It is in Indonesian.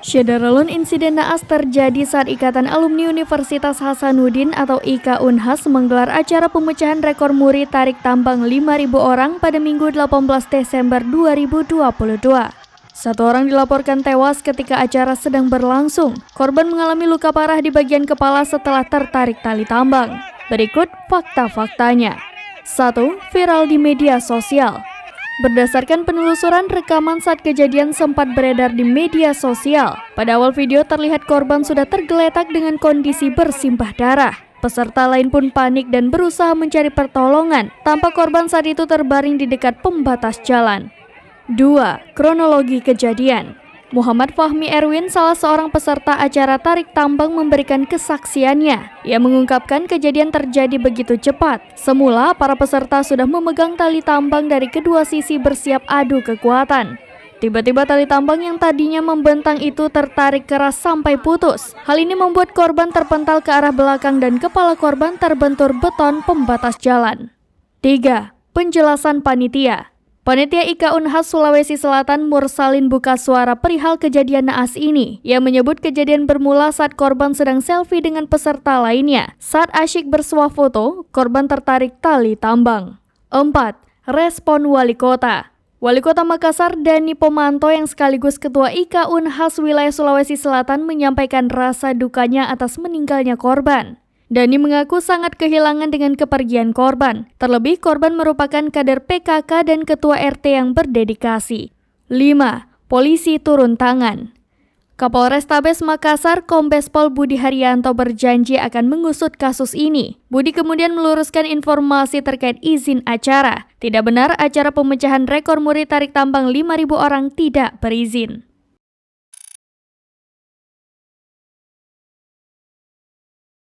Syederalun insiden naas terjadi saat Ikatan Alumni Universitas Hasanuddin atau IKA Unhas menggelar acara pemecahan rekor muri tarik tambang 5.000 orang pada Minggu 18 Desember 2022. Satu orang dilaporkan tewas ketika acara sedang berlangsung. Korban mengalami luka parah di bagian kepala setelah tertarik tali tambang. Berikut fakta-faktanya. 1. Viral di media sosial. Berdasarkan penelusuran, rekaman saat kejadian sempat beredar di media sosial. Pada awal video terlihat korban sudah tergeletak dengan kondisi bersimpah darah. Peserta lain pun panik dan berusaha mencari pertolongan. Tampak korban saat itu terbaring di dekat pembatas jalan. 2. Kronologi kejadian. Muhammad Fahmi Erwin, salah seorang peserta acara tarik tambang, memberikan kesaksiannya. Ia mengungkapkan kejadian terjadi begitu cepat. Semula, para peserta sudah memegang tali tambang dari kedua sisi bersiap adu kekuatan. Tiba-tiba tali tambang yang tadinya membentang itu tertarik keras sampai putus. Hal ini membuat korban terpental ke arah belakang dan kepala korban terbentur beton pembatas jalan. 3. Penjelasan panitia. Panitia IKA Unhas Sulawesi Selatan Mursalin buka suara perihal kejadian naas ini. Ia menyebut kejadian bermula saat korban sedang selfie dengan peserta lainnya. Saat asyik bersuah foto, korban tertarik tali tambang. 4. Respon Wali Kota. Wali Kota Makassar Dani Pomanto yang sekaligus Ketua IKA Unhas Wilayah Sulawesi Selatan menyampaikan rasa dukanya atas meninggalnya korban. Dani mengaku sangat kehilangan dengan kepergian korban. Terlebih korban merupakan kader PKK dan ketua RT yang berdedikasi. 5. Polisi turun tangan. Kapolrestabes Makassar Kombes Pol Budi Haryanto berjanji akan mengusut kasus ini. Budi kemudian meluruskan informasi terkait izin acara. Tidak benar acara pemecahan rekor muri tarik tambang 5.000 orang tidak berizin.